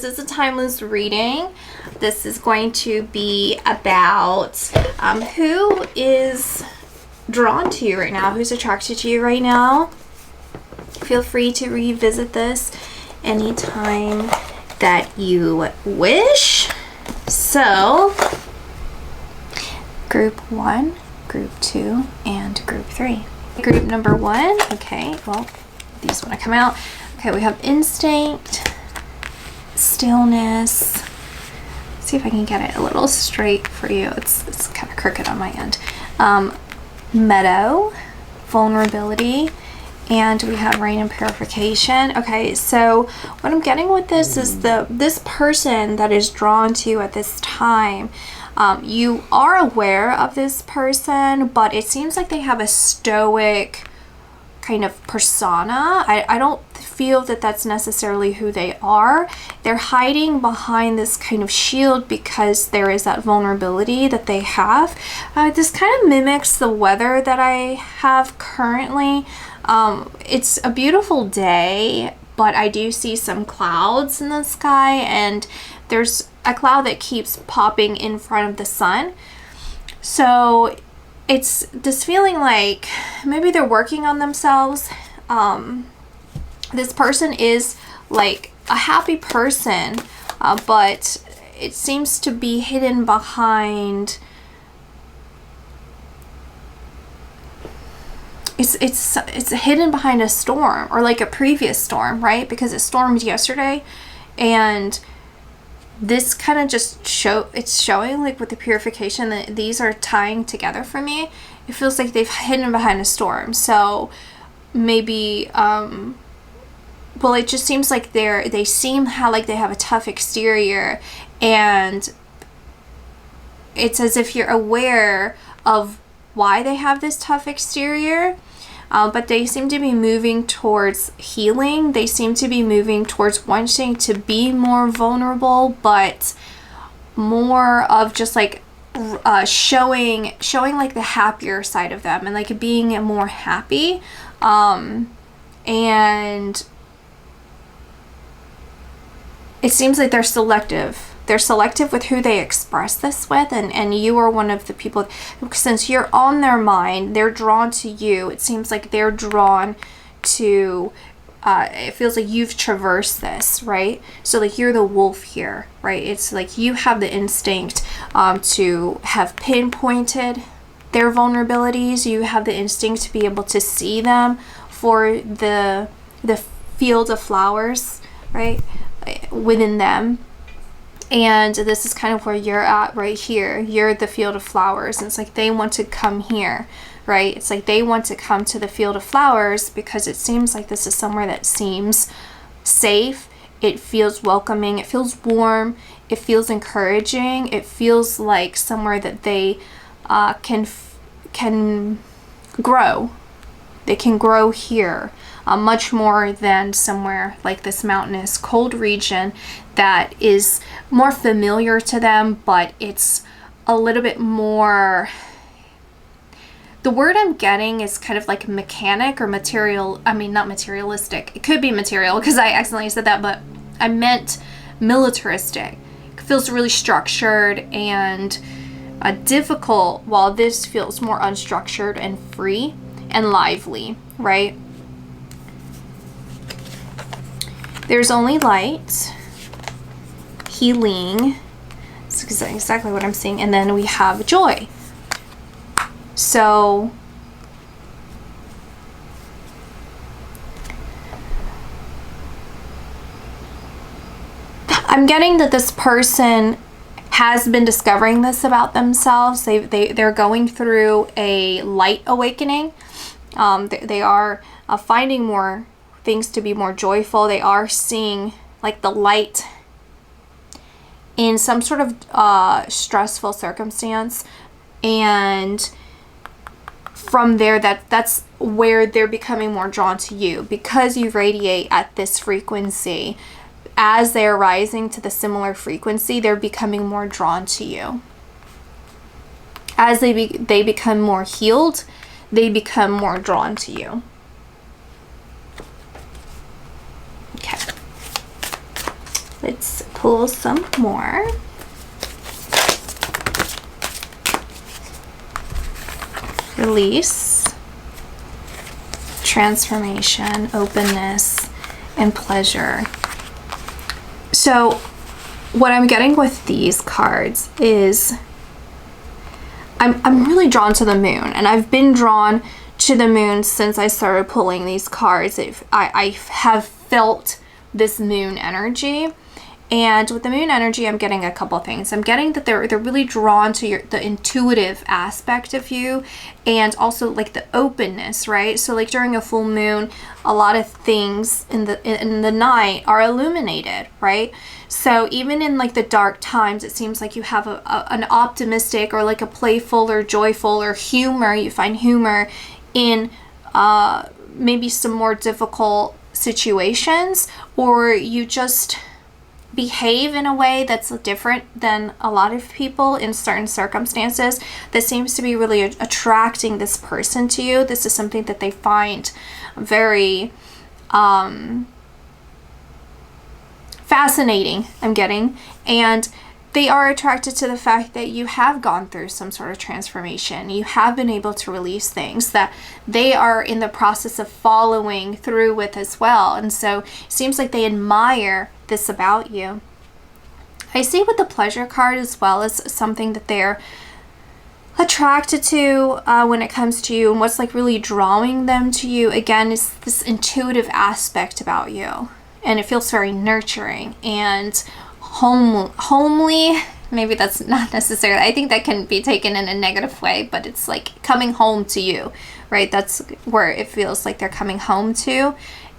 This is a timeless reading. This is going to be about who is drawn to you right now, who's attracted to you right now. Feel free to revisit this anytime that you wish. So, group 1, group 2, and group 3. Group number 1, okay, well, these want to come out. Okay, we have instinct, stillness. Let's see if I can get it a little straight for you. It's kind of crooked on my end. Meadow, vulnerability, and we have rain and purification. Okay, so what I'm getting with this is this person that is drawn to you at this time. You are aware of this person, but it seems like they have a stoic kind of persona. I don't feel that that's necessarily who they are. They're hiding behind this kind of shield because there is that vulnerability that they have. This kind of mimics the weather that I have currently. It's a beautiful day, but I do see some clouds in the sky, and there's a cloud that keeps popping in front of the sun. So it's this feeling like maybe they're working on themselves. This person is like a happy person, but it seems to be hidden behind. It's hidden behind a storm, or like a previous storm, right? Because it stormed yesterday, and this kind of just it's showing like with the purification that these are tying together for me. It feels like they've hidden behind a storm. So maybe well, it just seems like they seem like they have a tough exterior, and it's as if you're aware of why they have this tough exterior. But they seem to be moving towards healing. They seem to be moving towards wanting to be more vulnerable, but more of just like showing like the happier side of them, and like being more happy. And it seems like they're selective. They're selective with who they express this with, and you are one of the people, since you're on their mind, they're drawn to you. It seems like they're drawn to, it feels like you've traversed this, right? So like you're the wolf here, right? It's like you have the instinct to have pinpointed their vulnerabilities. You have the instinct to be able to see them for the field of flowers, right, within them. And this is kind of where you're at right here. You're the field of flowers. And it's like they want to come here, right? It's like they want to come to the field of flowers because it seems like this is somewhere that seems safe. It feels welcoming. It feels warm. It feels encouraging. It feels like somewhere that they can grow. They can grow here. Much more than somewhere like this mountainous cold region that is more familiar to them, but it's a little bit more, the word I'm getting is kind of like mechanic or material. I mean, not materialistic. It could be material because I accidentally said that, but I meant militaristic. It feels really structured and difficult, while this feels more unstructured and free and lively, right? There's only light, healing, that's exactly what I'm seeing, and then we have joy. So I'm getting that this person has been discovering this about themselves. They're going through a light awakening. They are finding more things to be more joyful. They are seeing like the light in some sort of stressful circumstance, and from there that's where they're becoming more drawn to you, because you radiate at this frequency. As they're rising to the similar frequency, they're becoming more drawn to you. As they become more healed, they become more drawn to you. Okay. Let's pull some more. Release, transformation, openness, and pleasure. So what I'm getting with these cards is I'm really drawn to the moon, and I've been drawn to the moon since I started pulling these cards. I have felt this moon energy. And with the moon energy, I'm getting a couple things. I'm getting that they're really drawn to the intuitive aspect of you, and also like the openness, right? So like during a full moon, a lot of things in the night are illuminated, right? So even in like the dark times, it seems like you have an optimistic or like a playful or joyful or humor. You find humor in maybe some more difficult situations, or you just behave in a way that's different than a lot of people in certain circumstances that seems to be really attracting this person to you. This is something that they find very fascinating, I'm getting, and they are attracted to the fact that you have gone through some sort of transformation. You have been able to release things that they are in the process of following through with as well. And so it seems like they admire this about you. I see with the pleasure card as well as something that they're attracted to when it comes to you, and what's like really drawing them to you again is this intuitive aspect about you, and it feels very nurturing and homely. Maybe that's not necessarily, I think that can be taken in a negative way, but it's like coming home to you, right? That's where it feels like they're coming home to.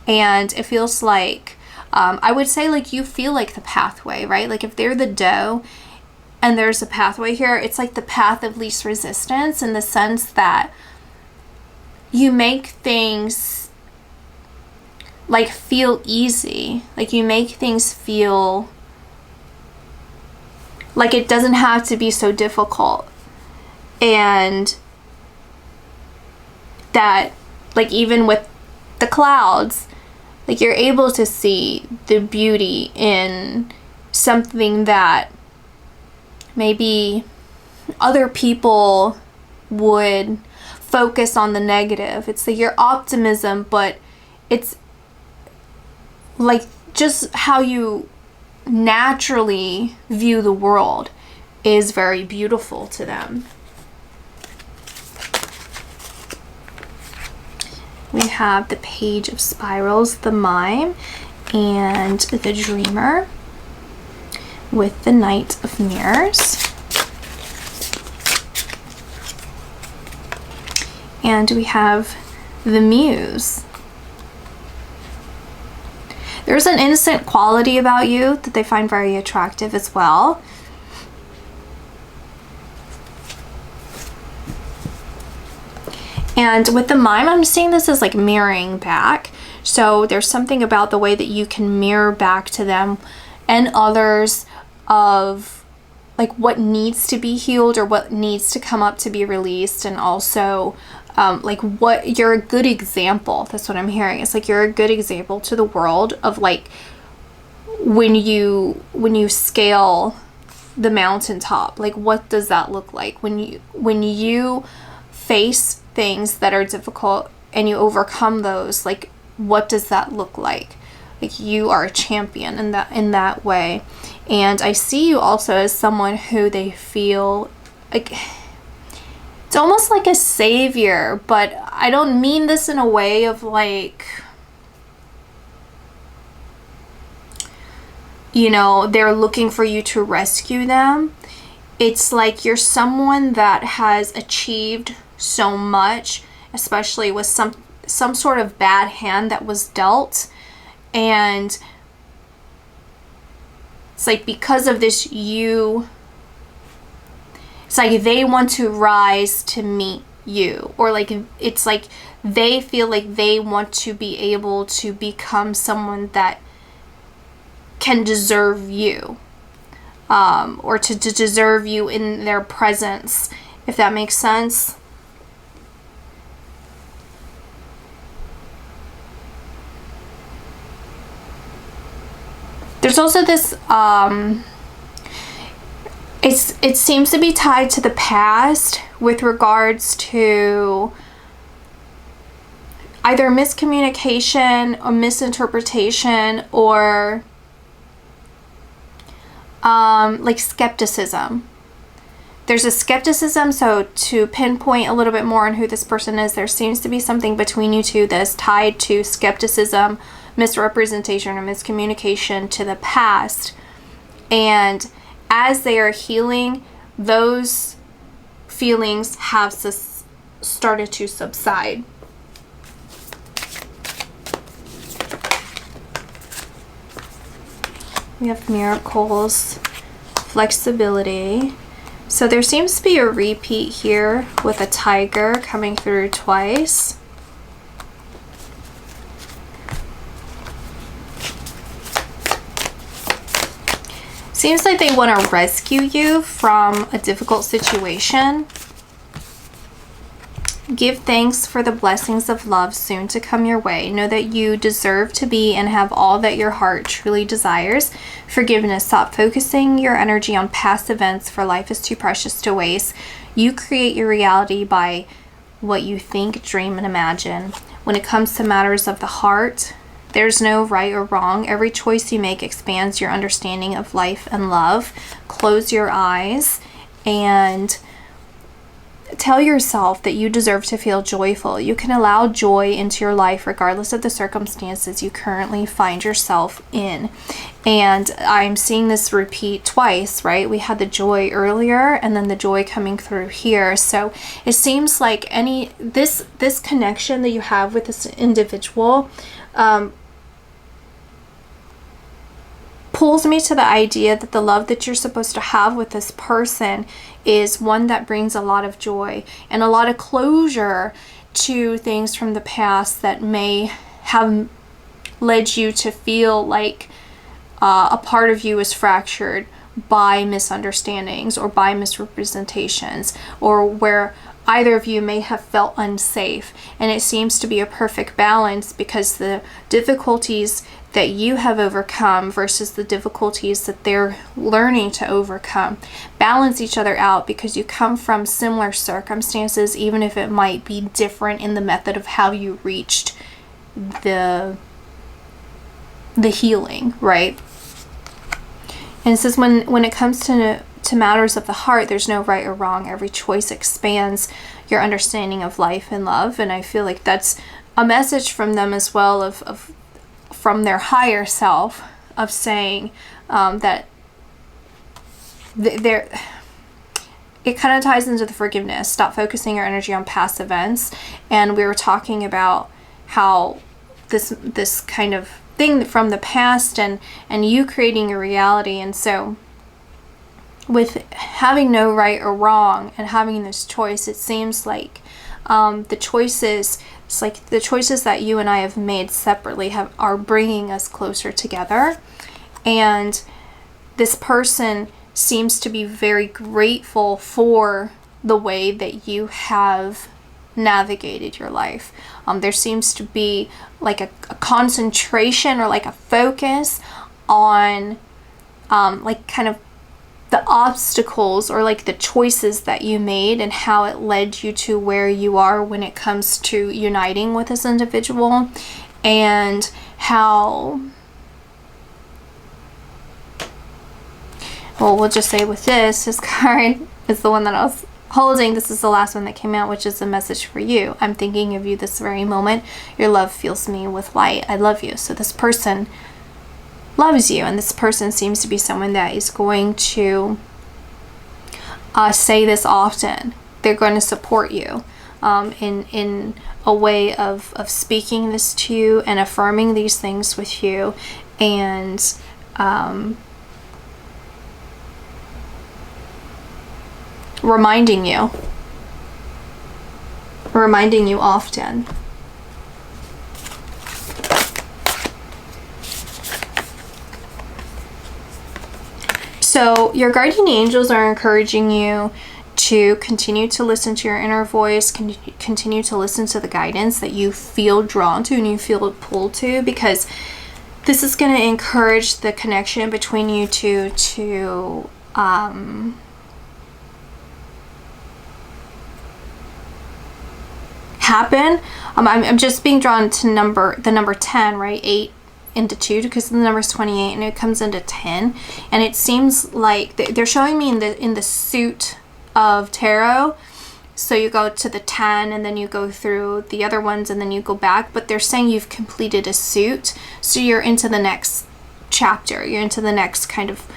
And it feels like I would say like you feel like the pathway, right? Like if they're the doe and there's a pathway here, it's like the path of least resistance, in the sense that you make things like feel easy. Like you make things feel like it doesn't have to be so difficult. And that like even with the clouds, like you're able to see the beauty in something that maybe other people would focus on the negative. It's like your optimism, but it's like just how you naturally view the world is very beautiful to them. We have the Page of Spirals, the Mime, and the Dreamer, with the Knight of Mirrors. And we have the Muse. There's an innocent quality about you that they find very attractive as well. And with the Mime, I'm seeing this as like mirroring back. So there's something about the way that you can mirror back to them and others of like what needs to be healed or what needs to come up to be released, and also like what you're a good example. That's what I'm hearing. It's like you're a good example to the world of like when you scale the mountaintop, like what does that look like when you face things that are difficult and you overcome those, like what does that look like? Like you are a champion in that way. And I see you also as someone who they feel like it's almost like a savior, but I don't mean this in a way of like, you know, they're looking for you to rescue them. It's like you're someone that has achieved so much, especially with some sort of bad hand that was dealt, and it's like because of this it's like they want to rise to meet you, or like it's like they feel like they want to be able to become someone that can deserve you, or to deserve you in their presence, if that makes sense. There's also this, it seems to be tied to the past with regards to either miscommunication or misinterpretation, or like skepticism. There's a skepticism, so to pinpoint a little bit more on who this person is, there seems to be something between you two that's tied to skepticism, misrepresentation, or miscommunication to the past. And as they are healing, those feelings have started to subside. We have miracles, flexibility. So there seems to be a repeat here with a tiger coming through twice. Seems like they want to rescue you from a difficult situation. Give thanks for the blessings of love soon to come your way. Know that you deserve to be and have all that your heart truly desires. Forgiveness. Stop focusing your energy on past events, for life is too precious to waste. You create your reality by what you think, dream, and imagine. When it comes to matters of the heart, there's no right or wrong. Every choice you make expands your understanding of life and love. Close your eyes and tell yourself that you deserve to feel joyful. You can allow joy into your life regardless of the circumstances you currently find yourself in. And I'm seeing this repeat twice, right? We had the joy earlier and then the joy coming through here. So it seems like this connection that you have with this individual pulls me to the idea that the love that you're supposed to have with this person is one that brings a lot of joy and a lot of closure to things from the past that may have led you to feel like a part of you is fractured by misunderstandings or by misrepresentations, or where either of you may have felt unsafe. And it seems to be a perfect balance, because the difficulties that you have overcome versus the difficulties that they're learning to overcome balance each other out, because you come from similar circumstances, even if it might be different in the method of how you reached the healing, right? And it says when it comes to matters of the heart, there's no right or wrong. Every choice expands your understanding of life and love. And I feel like that's a message from them as well, of from their higher self, of saying that it kind of ties into the forgiveness. Stop focusing your energy on past events. And we were talking about how this kind of thing from the past and you creating a reality. And so with having no right or wrong and having this choice, it seems like the choices that you and I have made separately are bringing us closer together. And this person seems to be very grateful for the way that you have navigated your life. There seems to be like a concentration or like a focus on like kind of the obstacles or like the choices that you made and how it led you to where you are when it comes to uniting with this individual, and how, well, we'll just say with this card is the one that I was holding. This is the last one that came out, which is a message for you. I'm thinking of you this very moment. Your love fills me with light. I love you. So this person loves you, and this person seems to be someone that is going to say this often. They're going to support you in a way of speaking this to you and affirming these things with you, and reminding you often. So your guardian angels are encouraging you to continue to listen to your inner voice, continue to listen to the guidance that you feel drawn to and you feel pulled to, because this is going to encourage the connection between you two to happen. I'm just being drawn to the number 10, right? 8 into 2, because the number is 28 and it comes into 10, and it seems like they're showing me in the suit of tarot. So you go to the 10 and then you go through the other ones and then you go back, but they're saying you've completed a suit, so you're into the next chapter, you're into the next kind of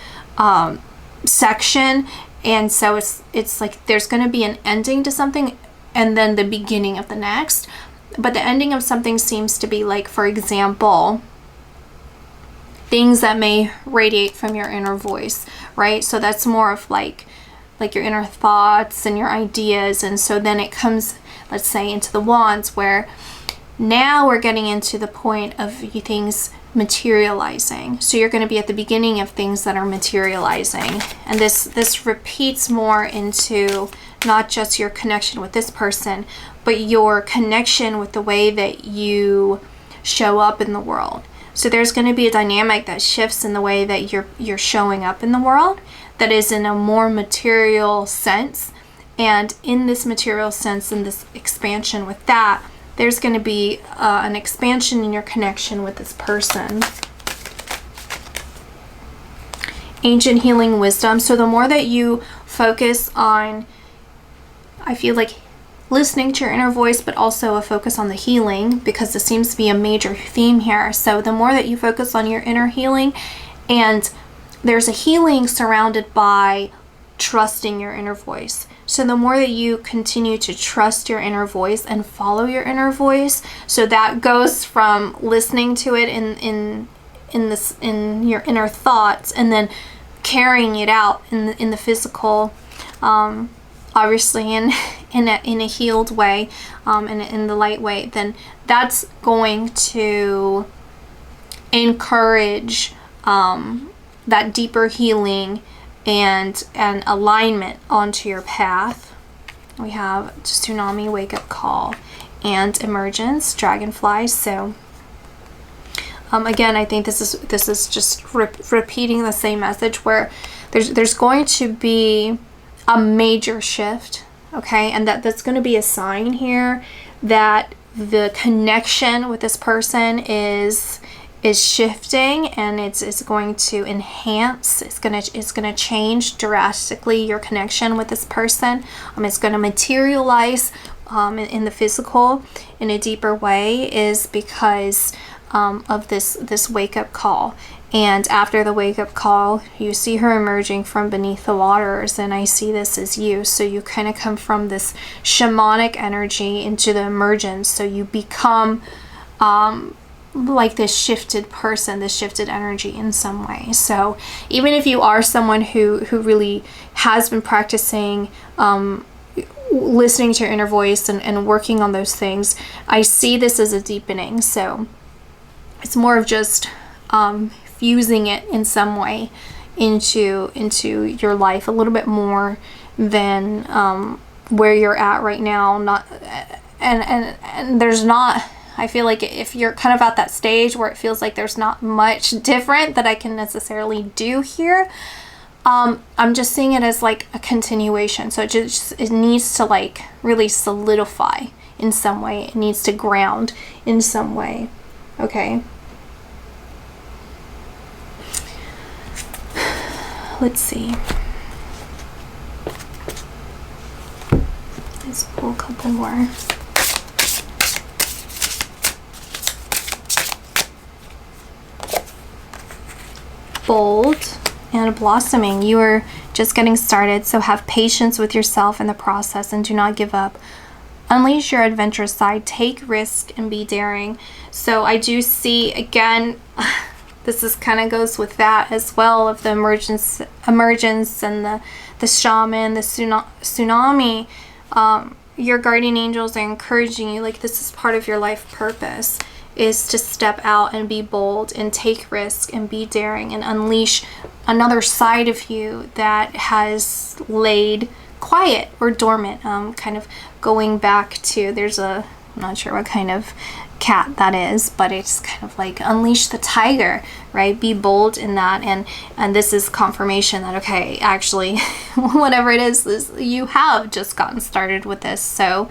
section. And so it's like there's going to be an ending to something and then the beginning of the next. But the ending of something seems to be like, for example, things that may radiate from your inner voice, right? So that's more of like your inner thoughts and your ideas. And so then it comes, let's say, into the wands, where now we're getting into the point of things materializing. So you're going to be at the beginning of things that are materializing. And this repeats more into not just your connection with this person, but your connection with the way that you show up in the world. So there's going to be a dynamic that shifts in the way that you're showing up in the world, that is in a more material sense. And in this material sense, in this expansion with that, there's going to be an expansion in your connection with this person. Ancient healing wisdom. So the more that you focus on, I feel like, listening to your inner voice, but also a focus on the healing, because this seems to be a major theme here. So the more that you focus on your inner healing, and there's a healing surrounded by trusting your inner voice. So the more that you continue to trust your inner voice and follow your inner voice, so that goes from listening to it in your inner thoughts, and then carrying it out in the physical, obviously in a healed way, in the light way, then that's going to encourage that deeper healing and alignment onto your path. We have tsunami, wake up call, and emergence, dragonfly. So again, I think this is just repeating the same message, where there's going to be a major shift, okay? And that's going to be a sign here that the connection with this person is shifting, and it's going to enhance, it's going to change drastically your connection with this person. It's going to materialize in the physical in a deeper way, is because of this wake-up call. And after the wake-up call, you see her emerging from beneath the waters, and I see this as you. So you kind of come from this shamanic energy into the emergence. So you become like this shifted person, this shifted energy in some way. So even if you are someone who really has been practicing listening to your inner voice and working on those things, I see this as a deepening. So it's more of just fusing it in some way into your life a little bit more than where you're at right now. Not and there's not, I feel like if you're kind of at that stage where it feels like there's not much different that I can necessarily do here, I'm just seeing it as like a continuation. So it needs to like really solidify in some way. It needs to ground in some way. Okay. Let's see. Let's pull a couple more. Bold and blossoming. You are just getting started, so have patience with yourself in the process and do not give up. Unleash your adventurous side, take risk, and be daring. So I do see, again, this is kind of goes with that as well, of the emergence and the shaman, the tsunami. Your guardian angels are encouraging you, like this is part of your life purpose, is to step out and be bold and take risk and be daring and unleash another side of you that has laid quiet or dormant, kind of going back to, I'm not sure what kind of cat that is, but it's kind of like unleash the tiger, right? Be bold in that. And this is confirmation that, okay, actually whatever it is, you have just gotten started with this. So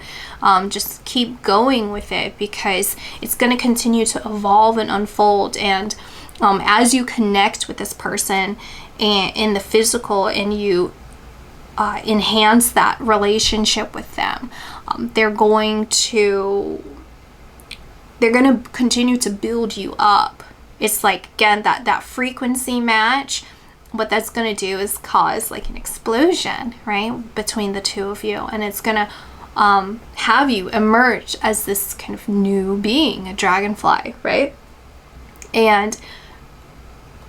just keep going with it, because it's going to continue to evolve and unfold. And as you connect with this person and in the physical, and you enhance that relationship with them, they're going to continue to build you up. It's like, again, that frequency match. What that's going to do is cause like an explosion, right, between the two of you. And it's going to have you emerge as this kind of new being, a dragonfly, right? And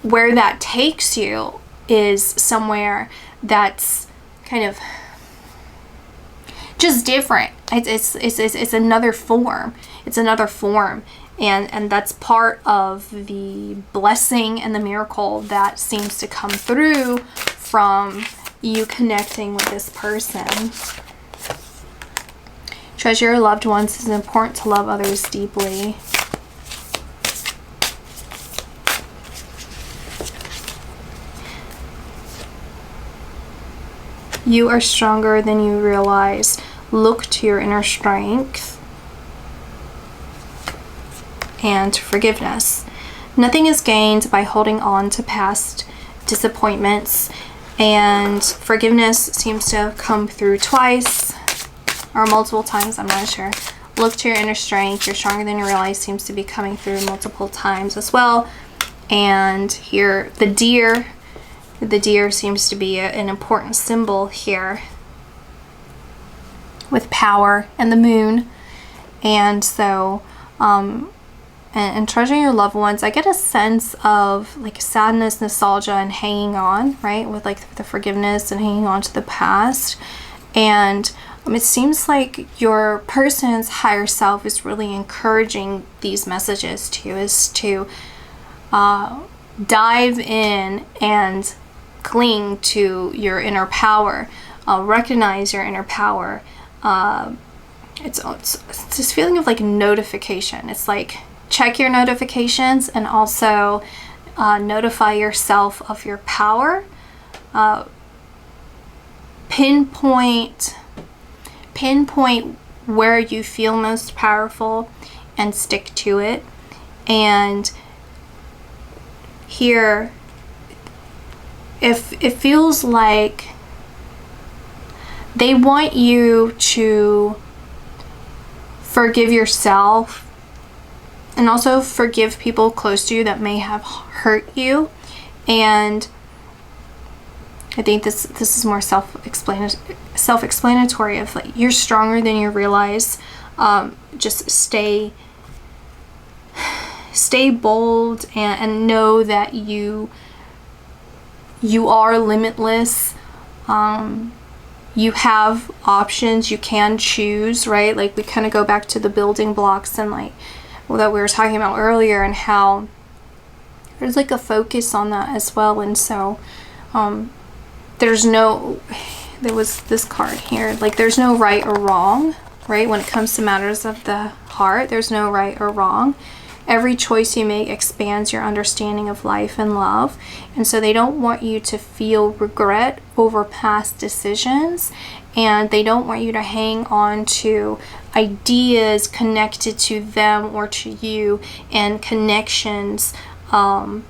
where that takes you is somewhere that's kind of just different. It's another form. It's another form. And that's part of the blessing and the miracle that seems to come through from you connecting with this person. Treasure your loved ones. It's important to love others deeply. You are stronger than you realize. Look to your inner strength. And forgiveness. Nothing is gained by holding on to past disappointments. And forgiveness seems to have come through twice or multiple times, I'm not sure. Look to your inner strength. You're stronger than you realize seems to be coming through multiple times as well. And here, the deer seems to be an important symbol here, with power and the moon. And so and treasuring your loved ones, I get a sense of like sadness, nostalgia, and hanging on, right, with like the forgiveness and hanging on to the past. And it seems like your person's higher self is really encouraging these messages to you, is to dive in and cling to your inner power, recognize your inner power. It's this feeling of like notification. It's like, check your notifications and also notify yourself of your power. Pinpoint where you feel most powerful and stick to it. And here, if it feels like they want you to forgive yourself and also forgive people close to you that may have hurt you. And I think this is more self-explanatory of like, you're stronger than you realize. Just stay bold and know that you are limitless. You have options. You can choose, right? Like we kind of go back to the building blocks and like that we were talking about earlier, and how there's like a focus on that as well. And so there was this card here, like there's no right or wrong, right? When it comes to matters of the heart, there's no right or wrong. Every choice you make expands your understanding of life and love. And so they don't want you to feel regret over past decisions, and they don't want you to hang on to ideas connected to them or to you, and connections that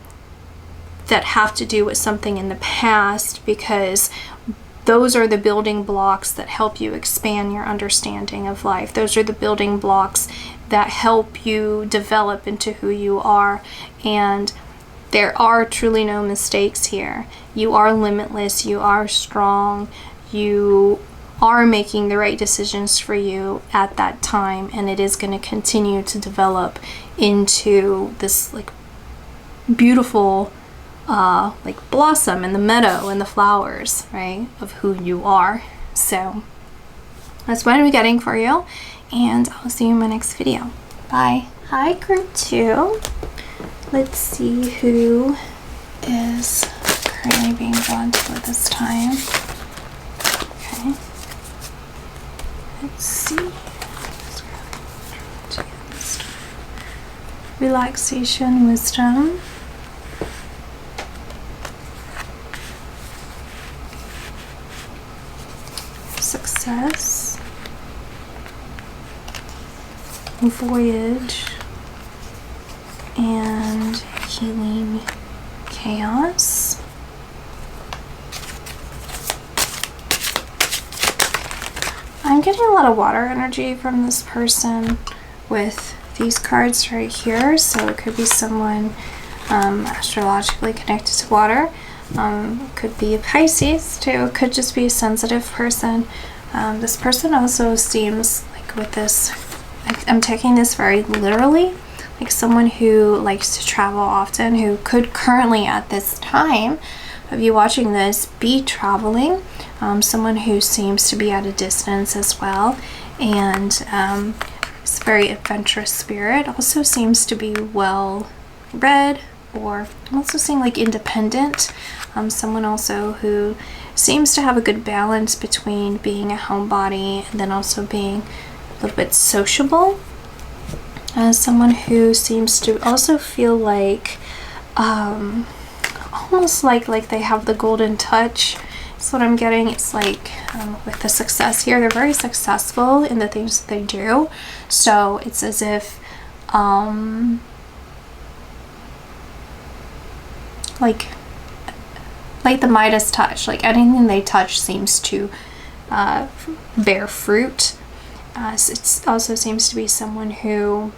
have to do with something in the past, because those are the building blocks that help you expand your understanding of life. Those are the building blocks that help you develop into who you are. And there are truly no mistakes here. You are limitless. You are strong. You are making the right decisions for you at that time, and it is going to continue to develop into this like beautiful like blossom in the meadow and the flowers, right, of who you are. So that's what I'm getting for you, and I'll see you in my next video. Bye. Hi, group 2. Let's see who is currently being drawn to at this time. Okay. Let's see. relaxation, wisdom, success, voyage, and healing chaos. I'm getting a lot of water energy from this person with these cards right here, so it could be someone astrologically connected to water. Could be a Pisces too, could just be a sensitive person. This person also seems like with this, I'm taking this very literally, like someone who likes to travel often, who could currently at this time of you watching this be traveling. Someone who seems to be at a distance as well, and it's a very adventurous spirit. Also seems to be well read, or I'm also seeing like independent. Someone also who seems to have a good balance between being a homebody and then also being a little bit sociable. Someone who seems to also feel like almost like they have the golden touch. That's what I'm getting. It's like with the success here, they're very successful in the things that they do. So it's as if like the Midas touch, like anything they touch seems to bear fruit. It also seems to be someone who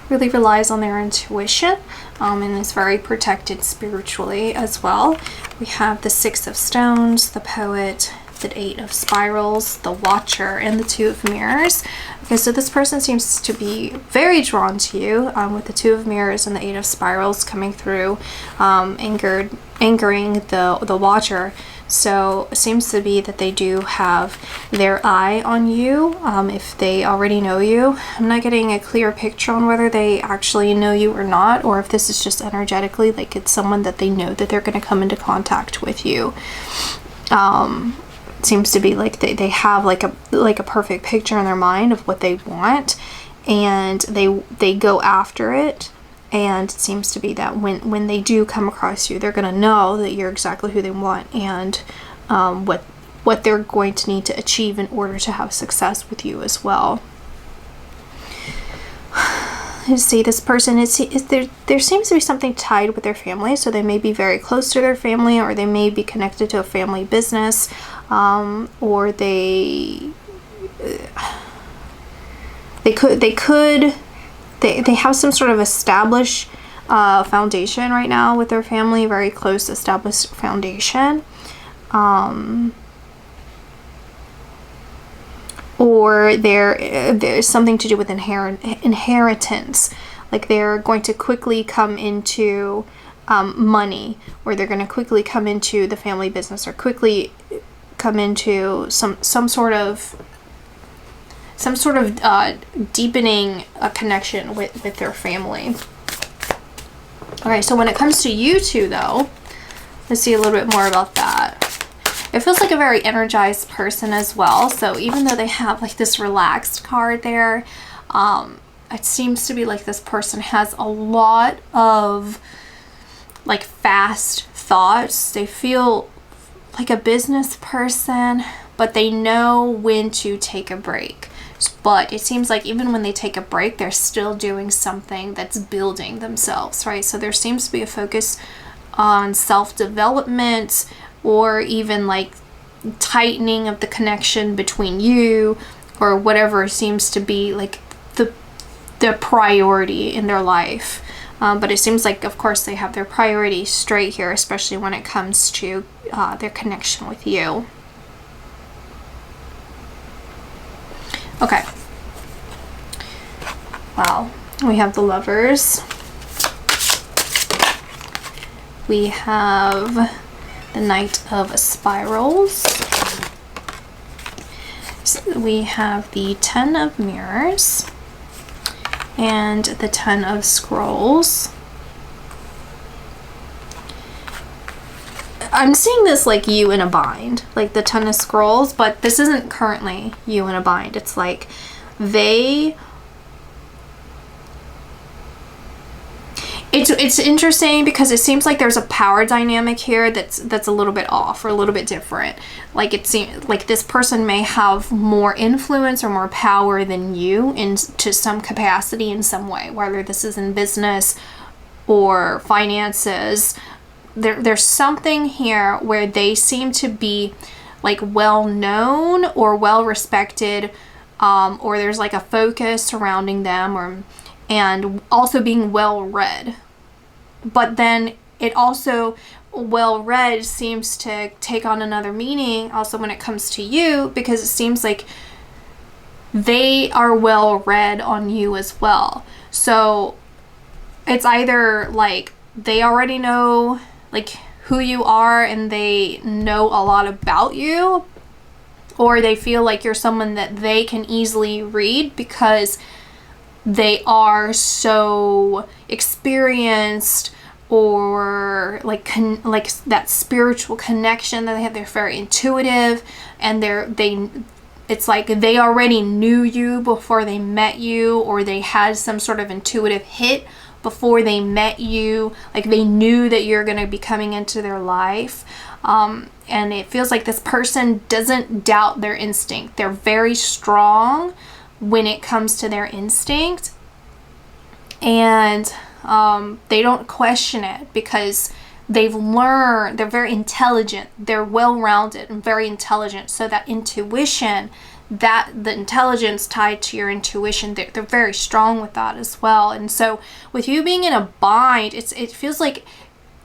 really relies on their intuition and is very protected spiritually as well. We have the Six of Stones, the Poet, the Eight of Spirals, the Watcher, and the Two of Mirrors. Okay, so this person seems to be very drawn to you with the Two of Mirrors and the Eight of Spirals coming through, angering the Watcher. So it seems to be that they do have their eye on you if they already know you. I'm not getting a clear picture on whether they actually know you or not, or if this is just energetically like it's someone that they know that they're going to come into contact with you. It seems to be like they have like a perfect picture in their mind of what they want, and they go after it. And it seems to be that when they do come across you, they're going to know that you're exactly who they want, and what they're going to need to achieve in order to have success with you as well. You see, this person there seems to be something tied with their family, so they may be very close to their family, or they may be connected to a family business, or they have some sort of established foundation right now with their family, very close established foundation. Or there's something to do with inheritance. Like they're going to quickly come into money, or they're going to quickly come into the family business, or quickly come into some sort of deepening a connection with their family. Okay, so when it comes to you two though, let's see a little bit more about that. It feels like a very energized person as well. So even though they have like this relaxed card there, it seems to be like this person has a lot of like fast thoughts. They feel like a business person, but they know when to take a break. But it seems like even when they take a break, they're still doing something that's building themselves, right? So there seems to be a focus on self-development, or even like tightening of the connection between you, or whatever seems to be like the priority in their life. But it seems like, of course, they have their priorities straight here, especially when it comes to their connection with you. Okay. Wow. We have the Lovers. We have the Knight of Spirals. We have the Ten of Mirrors. And the Ten of Scrolls. I'm seeing this like you in a bind, like the Ten of Scrolls, but this isn't currently you in a bind. It's like they It's interesting because it seems like there's a power dynamic here that's a little bit off or a little bit different. Like it seems like this person may have more influence or more power than you to some capacity in some way, whether this is in business or finances. There's something here where they seem to be like well known or well respected, or there's like a focus surrounding them, and also being well read. But then it also, well read seems to take on another meaning also when it comes to you, because it seems like they are well read on you as well. So it's either like they already know like who you are and they know a lot about you, or they feel like you're someone that they can easily read because they are so experienced, or like that spiritual connection that they have. They're very intuitive, and it's like they already knew you before they met you, or they had some sort of intuitive hit before they met you. Like they knew that you're going to be coming into their life. And it feels like this person doesn't doubt their instinct. They're very strong when it comes to their instinct, and they don't question it because they've learned. They're very intelligent, they're well-rounded and very intelligent. So that intuition, that the intelligence tied to your intuition, they're very strong with that as well. And so with you being in a bind, it feels like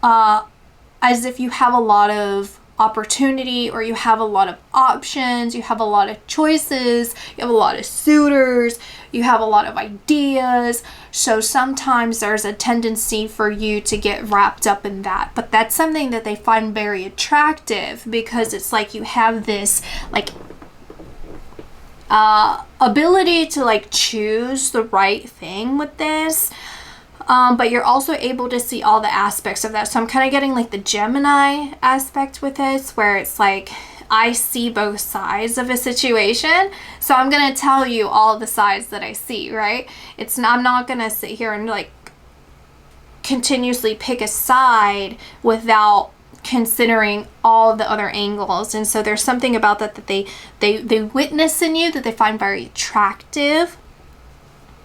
as if you have a lot of opportunity, or you have a lot of options, you have a lot of choices, you have a lot of suitors, you have a lot of ideas. So sometimes there's a tendency for you to get wrapped up in that, but that's something that they find very attractive, because it's like you have this like ability to like choose the right thing with this. But you're also able to see all the aspects of that. So I'm kind of getting like the Gemini aspect with this, where it's like I see both sides of a situation. So I'm going to tell you all the sides that I see, right? I'm not going to sit here and like continuously pick a side without considering all the other angles. And so there's something about that they witness in you that they find very attractive.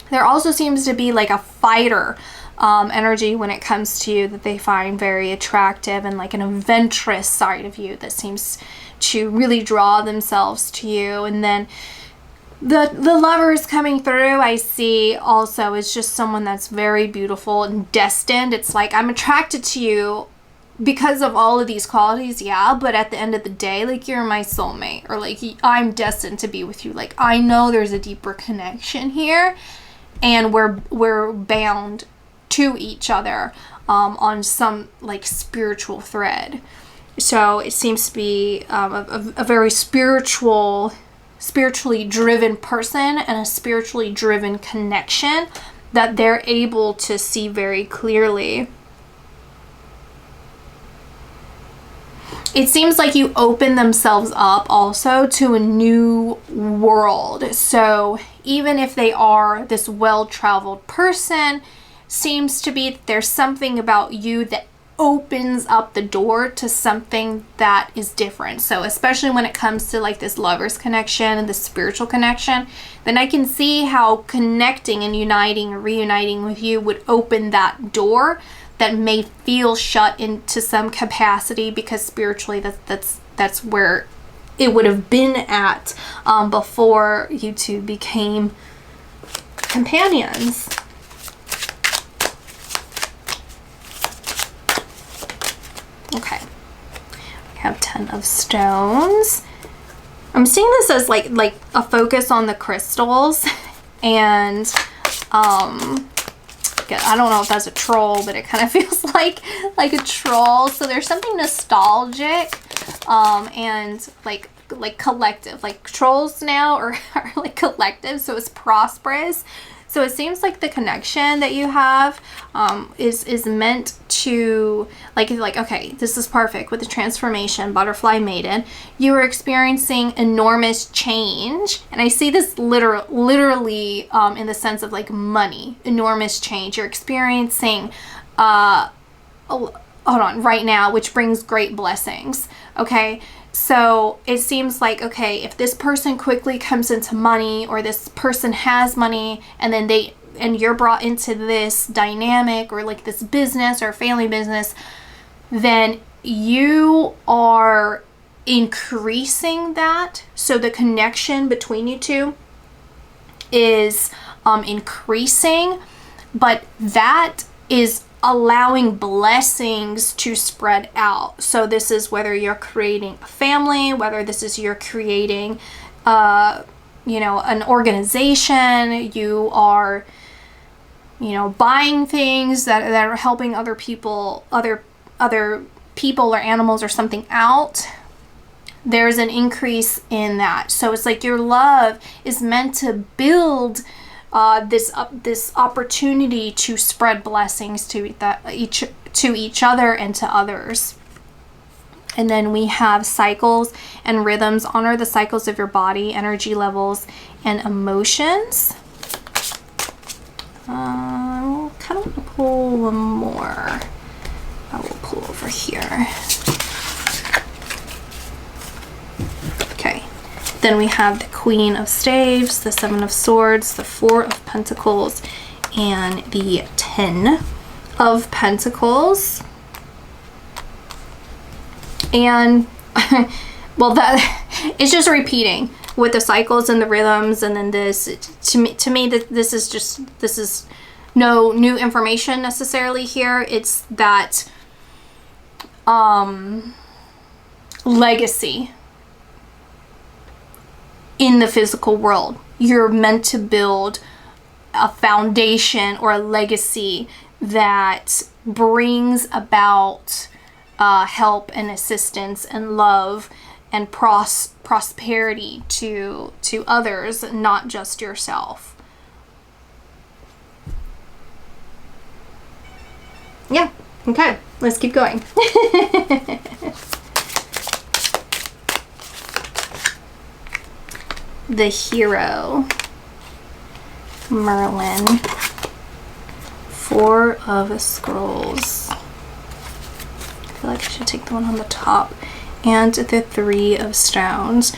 There also seems to be like a fighter energy when it comes to you that they find very attractive, and like an adventurous side of you that seems to really draw themselves to you. And then the lovers coming through, I see also is just someone that's very beautiful and destined. It's like I'm attracted to you because of all of these qualities, yeah, but at the end of the day, like you're my soulmate, or like I'm destined to be with you. Like I know there's a deeper connection here, and we're bound to each other on some like spiritual thread. So it seems to be a very spiritually driven person, and a spiritually driven connection that they're able to see very clearly. It seems like you open themselves up also to a new world. So even if they are this well-traveled person, seems to be that there's something about you that opens up the door to something that is different. So especially when it comes to like this lover's connection and the spiritual connection, then I can see how connecting and uniting or reuniting with you would open that door that may feel shut into some capacity, because spiritually that's where it would have been at before you two became companions. Okay, we have 10 of stones. I'm seeing this as like a focus on the crystals, and I don't know if that's a troll, but it kind of feels like a troll. So there's something nostalgic and like collective. Like trolls now are like collective, so it's prosperous. So it seems like the connection that you have is meant to like okay, this is perfect with the transformation, butterfly maiden. You are experiencing enormous change, and I see this literally in the sense of like money, enormous change. You're experiencing hold on, right now, which brings great blessings. Okay. So it seems like, okay, if this person quickly comes into money, or this person has money, and then and you're brought into this dynamic, or like this business or family business, then you are increasing that. So the connection between you two is increasing, but that is allowing blessings to spread out. So this is whether you're creating a family, whether this is you're creating an organization, you are buying things that are helping other people or animals or something out. There's an increase in that. So it's like your love is meant to build this opportunity to spread blessings to each other and to others. And then we have cycles and rhythms. Honor the cycles of your body, energy levels, and emotions. I kind of want to pull one more. I will pull over here. Okay. Then we have the Queen of Staves, the Seven of Swords, the Four of Pentacles, and the Ten of Pentacles. And well, that it's just repeating with the cycles and the rhythms, and then this to me this is no new information necessarily here. It's that legacy in the physical world. You're meant to build a foundation or a legacy that brings about help and assistance and love and prosperity to others, not just yourself. Yeah, okay, let's keep going. The Hero, Merlin, Four of Scrolls. I feel like I should take the one on the top. And the Three of Stones.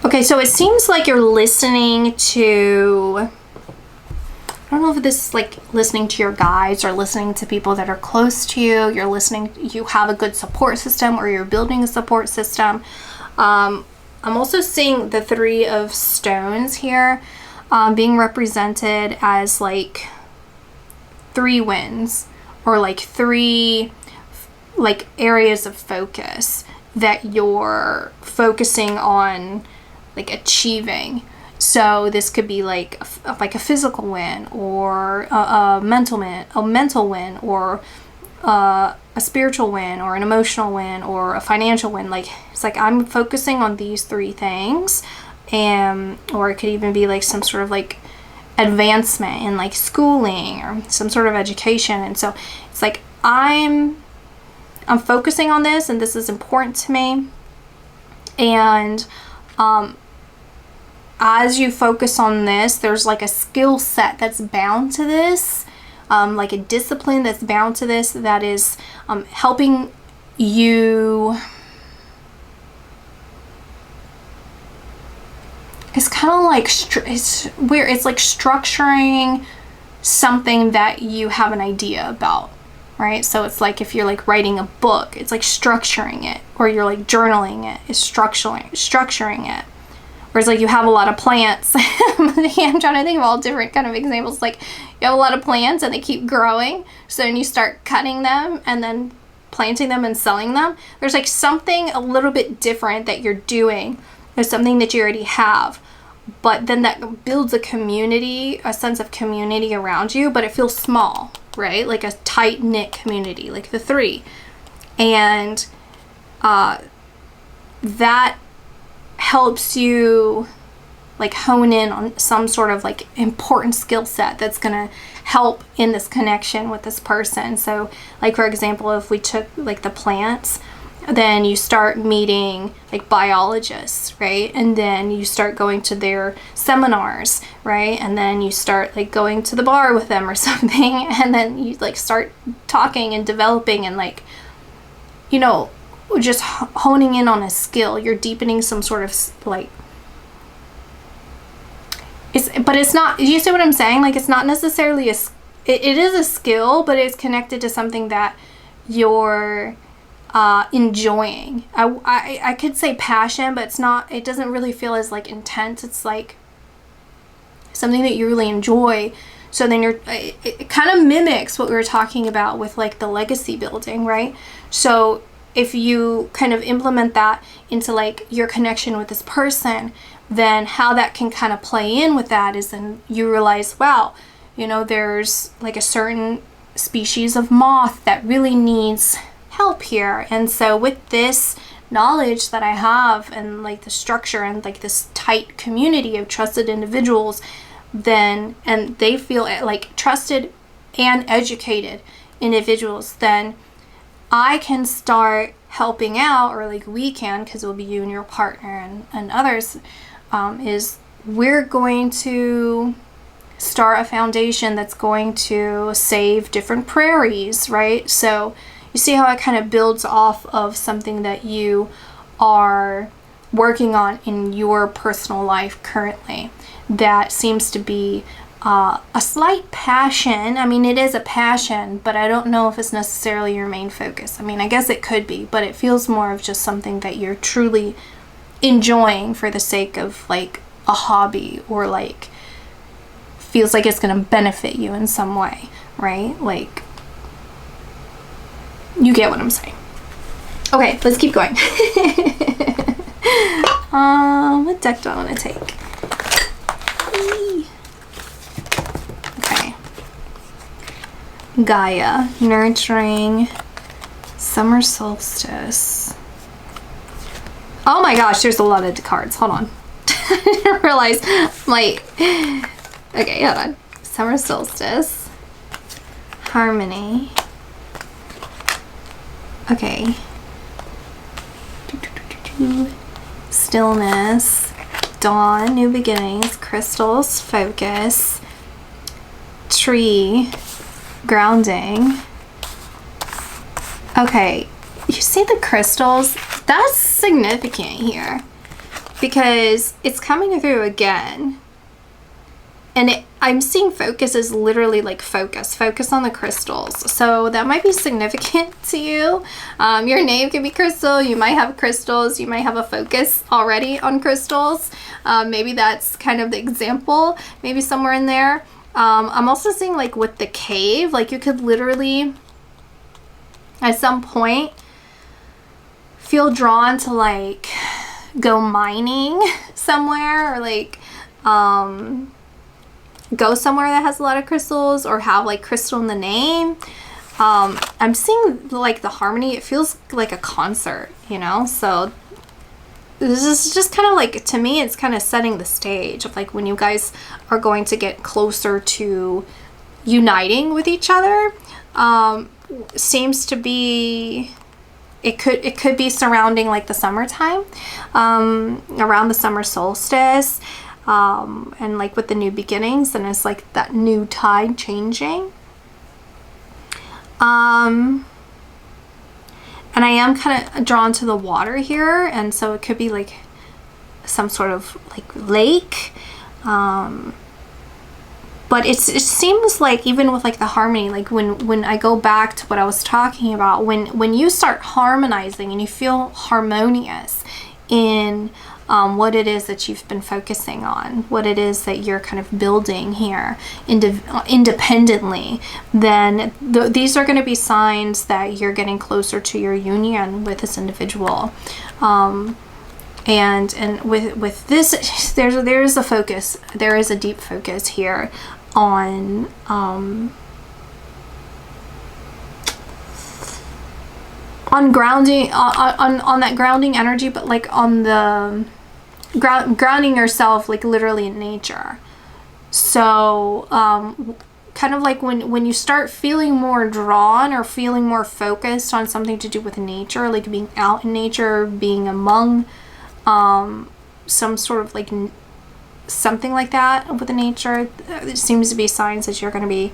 Okay, so it seems like you're listening to, I don't know if this is like listening to your guides or listening to people that are close to you. You're listening, you have a good support system, or you're building a support system. I'm also seeing the Three of Stones here being represented as like 3 winds, or like 3 like areas of focus that you're focusing on, like achieving. So this could be like a physical win, or a mental win, or a spiritual win, or an emotional win, or a financial win. Like it's like I'm focusing on these 3 things, and or it could even be like some sort of like advancement in like schooling or some sort of education. And so it's like I'm focusing on this, and this is important to me. And as you focus on this, there's like a skill set that's bound to this, like a discipline that's bound to this, that is helping you. It's kind of like, it's weird. It's like structuring something that you have an idea about. Right? So it's like if you're like writing a book, it's like structuring it, or you're like journaling it, it's structuring it. Whereas like you have a lot of plants. I'm trying to think of all different kind of examples. Like you have a lot of plants and they keep growing. So then you start cutting them and then planting them and selling them. There's like something a little bit different that you're doing. There's something that you already have. But then that builds a community, a sense of community around you, but it feels small. Right? Like a tight-knit community, like the 3. And that helps you like hone in on some sort of like important skill set that's gonna help in this connection with this person. So like for example, if we took like the plants, then you start meeting like biologists, right? And then you start going to their seminars, right? And then you start like going to the bar with them or something, and then you like start talking and developing and like, you know, just honing in on a skill. You're deepening some sort of like, but it's not, you see what I'm saying? Like, it's not necessarily it is a skill, but it's connected to something that you're enjoying. I could say passion, but it's not, it doesn't really feel as like intense. It's like something that you really enjoy. So then it kind of mimics what we were talking about with like the legacy building, right? So if you kind of implement that into like your connection with this person, then how that can kind of play in with that is then you realize, wow, you know, there's like a certain species of moth that really needs help here. And so with this knowledge that I have and like the structure and like this tight community of trusted individuals, then, and they feel like trusted and educated individuals, then I can start helping out, or like we can, because it'll be you and your partner and others, is we're going to start a foundation that's going to save different prairies, right? So you see how it kind of builds off of something that you are working on in your personal life currently that seems to be a slight passion. I mean, it is a passion, but I don't know if it's necessarily your main focus. I mean, I guess it could be, but it feels more of just something that you're truly enjoying for the sake of like a hobby, or like feels like it's going to benefit you in some way, right? Like, you get what I'm saying. Okay, let's keep going. What deck do I want to take? Okay. Gaia, nurturing, summer solstice. Oh my gosh, there's a lot of cards. Hold on. I didn't realize, like, okay, hold on. Summer solstice, harmony. Okay. Stillness, dawn, new beginnings, crystals, focus, tree, grounding. Okay, you see the crystals? That's significant here because it's coming through again. And I'm seeing focus is literally like focus on the crystals. So that might be significant to you. Your name could be crystal. You might have crystals. You might have a focus already on crystals. Maybe that's kind of the example, maybe somewhere in there. I'm also seeing like with the cave, like you could literally at some point feel drawn to like go mining somewhere, or like go somewhere that has a lot of crystals, or have like crystal in the name. I'm seeing like the harmony, it feels like a concert, you know? So this is just kind of like, to me, it's kind of setting the stage of like when you guys are going to get closer to uniting with each other. Seems to be, it could be surrounding like the summertime, around the summer solstice. And like with the new beginnings, and it's like that new tide changing. And I am kind of drawn to the water here, and so it could be like some sort of like lake. But it seems like even with like the harmony, like when I go back to what I was talking about, when you start harmonizing and you feel harmonious in what it is that you've been focusing on, what it is that you're kind of building here independently, then these are going to be signs that you're getting closer to your union with this individual. And with this, there's a focus. There is a deep focus here on grounding, on that grounding energy, but like on the grounding yourself like literally in nature. So kind of like when you start feeling more drawn or feeling more focused on something to do with nature, like being out in nature, being among some sort of like something like that with the nature, it seems to be signs that you're going to be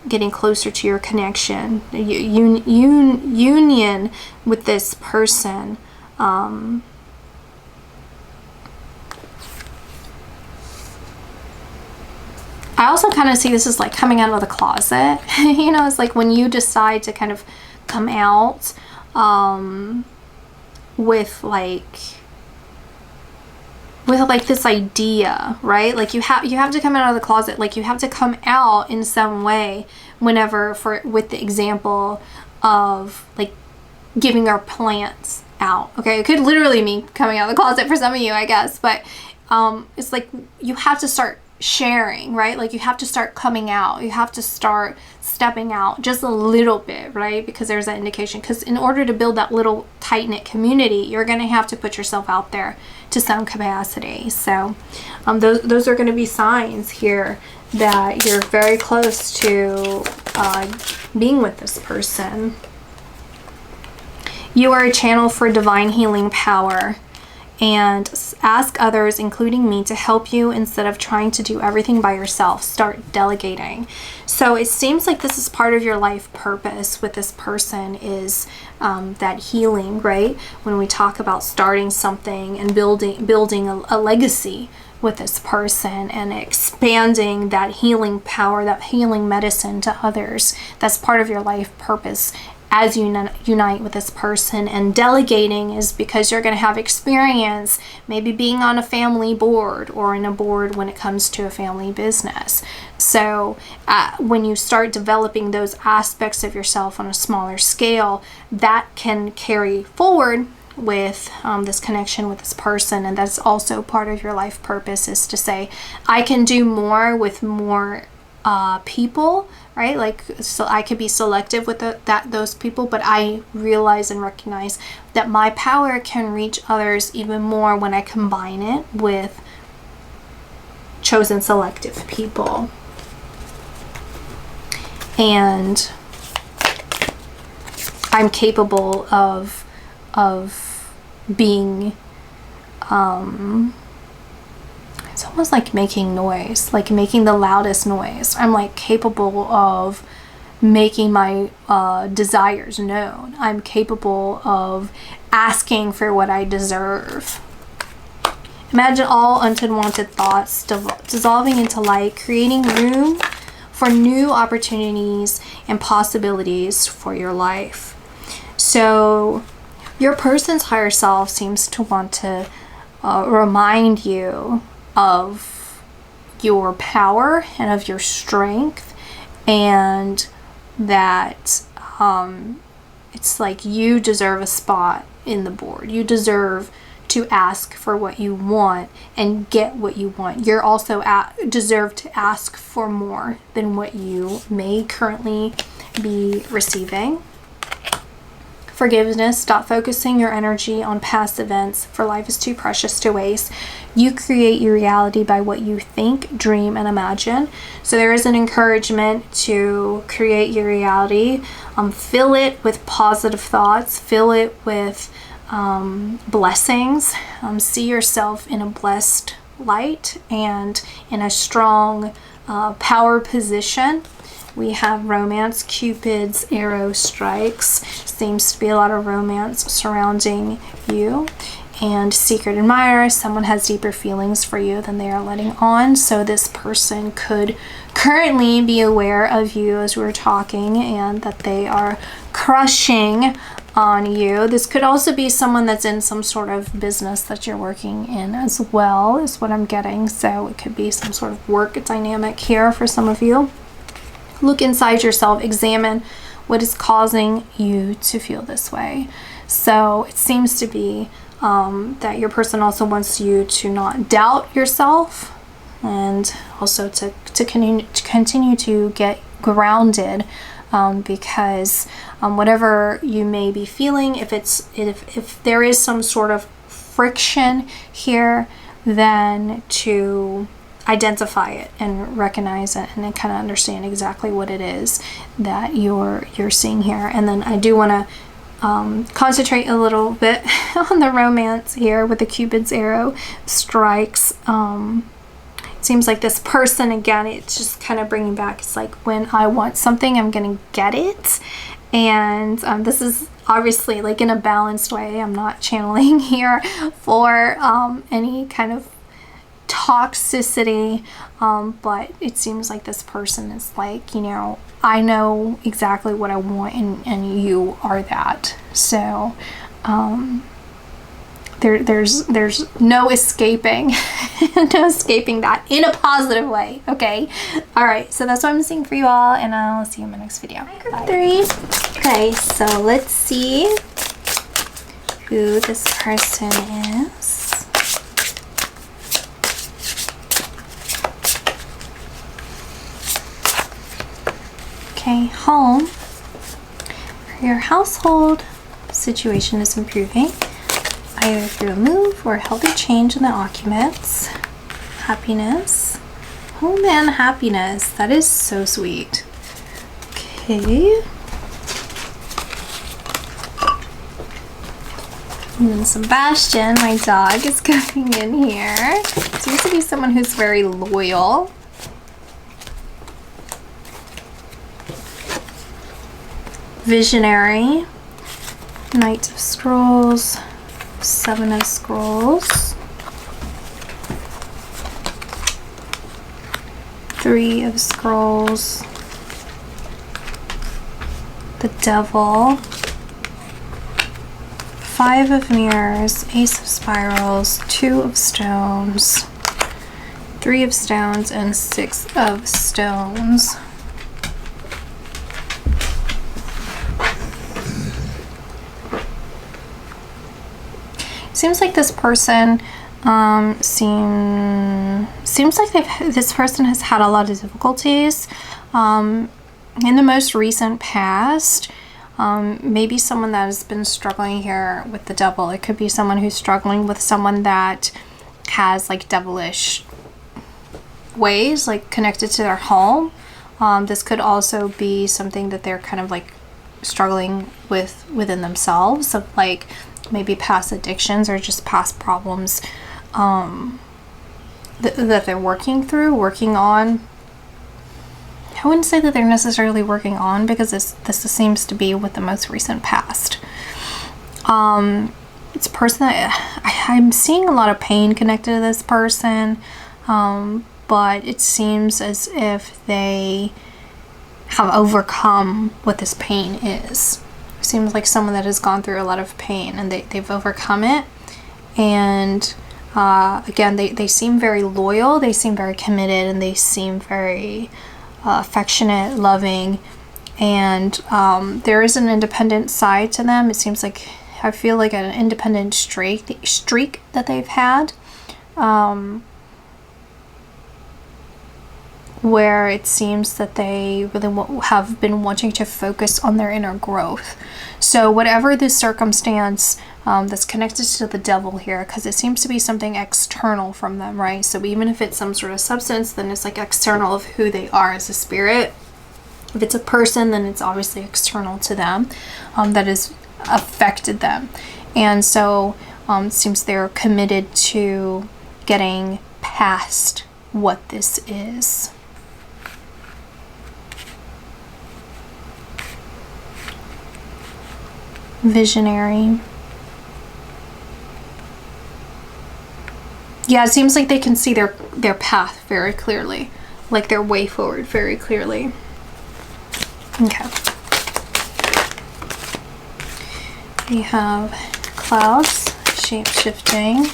getting closer to your connection, union with this person. I also kind of see this as like coming out of the closet. You know, it's like when you decide to kind of come out with this idea, right? Like you have to come out of the closet. Like you have to come out in some way whenever, with the example of like giving our plants out. Okay, it could literally mean coming out of the closet for some of you, I guess, but it's like you have to start sharing, right? Like you have to start coming out. You have to start stepping out just a little bit, right? Because there's that indication. Because in order to build that little tight-knit community, you're going to have to put yourself out there to some capacity. So those are going to be signs here that you're very close to being with this person. You are a channel for divine healing power, and ask others, including me, to help you instead of trying to do everything by yourself. Start delegating. So it seems like this is part of your life purpose with this person, is that healing, right? When we talk about starting something and building a legacy with this person and expanding that healing power, that healing medicine to others, that's part of your life purpose as you unite with this person. And delegating is because you're going to have experience maybe being on a family board or in a board when it comes to a family business. So when you start developing those aspects of yourself on a smaller scale, that can carry forward with this connection with this person. And that's also part of your life purpose, is to say, I can do more with more people, right? Like, so I could be selective with those people, but I realize and recognize that my power can reach others even more when I combine it with chosen selective people. And I'm capable of being it's almost like making noise, like making the loudest noise. I'm like capable of making my desires known. I'm capable of asking for what I deserve. Imagine all unwanted thoughts dissolving into light, creating room for new opportunities and possibilities for your life. So your person's higher self seems to want to remind you of your power and of your strength, and that it's like you deserve a spot in the board. You deserve to ask for what you want and get what you want. You're also deserve to ask for more than what you may currently be receiving. Forgiveness. Stop focusing your energy on past events, for life is too precious to waste. You create your reality by what you think, dream, and imagine. So there is an encouragement to create your reality. Fill it with positive thoughts. Fill it with blessings. See yourself in a blessed light and in a strong power position. We have romance. Cupid's arrow strikes. Seems to be a lot of romance surrounding you. And secret admirer. Someone has deeper feelings for you than they are letting on. So this person could currently be aware of you as we're talking, and that they are crushing on you. This could also be someone that's in some sort of business that you're working in as well, is what I'm getting. So it could be some sort of work dynamic here for some of you. Look inside yourself, examine what is causing you to feel this way. So it seems to be that your person also wants you to not doubt yourself, and also to continue to get grounded, because whatever you may be feeling, if there is some sort of friction here, then to identify it and recognize it and then kind of understand exactly what it is that you're seeing here. And then I do want to concentrate a little bit on the romance here with the Cupid's arrow strikes. It seems like this person, again, it's just kind of bringing back, it's like when I want something, I'm gonna get it. And this is obviously like in a balanced way. I'm not channeling here for any kind of toxicity, but it seems like this person is like, you know, I know exactly what I want, and you are that. So there's no escaping no escaping that in a positive way. Okay, all right, so that's what I'm seeing for you all, and I'll see you in my next video. Bye, group 3. Okay, so let's see who this person is. Okay, home. For your household, the situation is improving, either through a move or a healthy change in the occupants. Happiness. Home and happiness. That is so sweet. Okay. And then Sebastian, my dog, is coming in here. Seems to be someone who's very loyal. Visionary. Knight of Scrolls. 7 of Scrolls. 3 of Scrolls. The Devil. 5 of Mirrors. Ace of Spirals. 2 of Stones. 3 of Stones and 6 of Stones. Seems like this person seems like this person has had a lot of difficulties in the most recent past. Maybe someone that has been struggling here with the Devil. It could be someone who's struggling with someone that has like devilish ways, like connected to their home. This could also be something that they're kind of like struggling with within themselves, of like maybe past addictions or just past problems that they're working on. I wouldn't say that they're necessarily working on, because this seems to be with the most recent past. It's a person that I'm seeing a lot of pain connected to this person, but it seems as if they have overcome what this pain is. It seems like someone that has gone through a lot of pain and they've overcome it. And again, they seem very loyal, they seem very committed, and they seem very affectionate, loving, and there is an independent side to them. It seems like, I feel like an independent streak that they've had, where it seems that they really have been wanting to focus on their inner growth. So whatever the circumstance that's connected to the Devil here, because it seems to be something external from them, right? So even if it's some sort of substance, then it's like external of who they are as a spirit. If it's a person, then it's obviously external to them, that has affected them. And so it seems they're committed to getting past what this is. Visionary. Yeah, it seems like they can see their path very clearly, like their way forward very clearly. Okay. We have clouds, shape-shifting.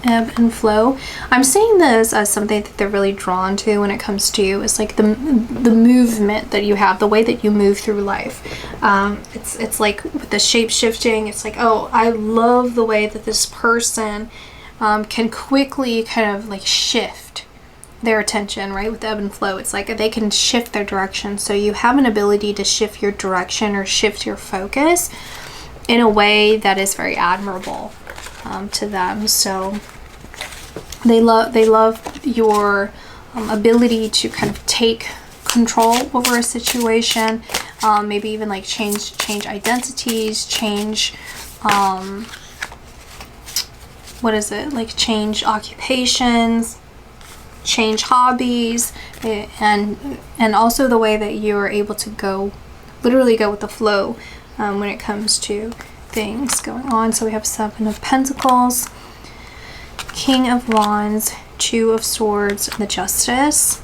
Ebb and flow. I'm seeing this as something that they're really drawn to when it comes to you. It's like the movement that you have, the way that you move through life. It's like with the shape shifting, it's like, oh, I love the way that this person can quickly kind of like shift their attention, right? With the ebb and flow, it's like they can shift their direction. So you have an ability to shift your direction or shift your focus. in a way that is very admirable to them. So they love your ability to kind of take control over a situation, maybe even like change identities, change change occupations, change hobbies, and also the way that you are able to literally go with the flow when it comes to things going on. So we have 7 of Pentacles, King of Wands, 2 of Swords, and the Justice.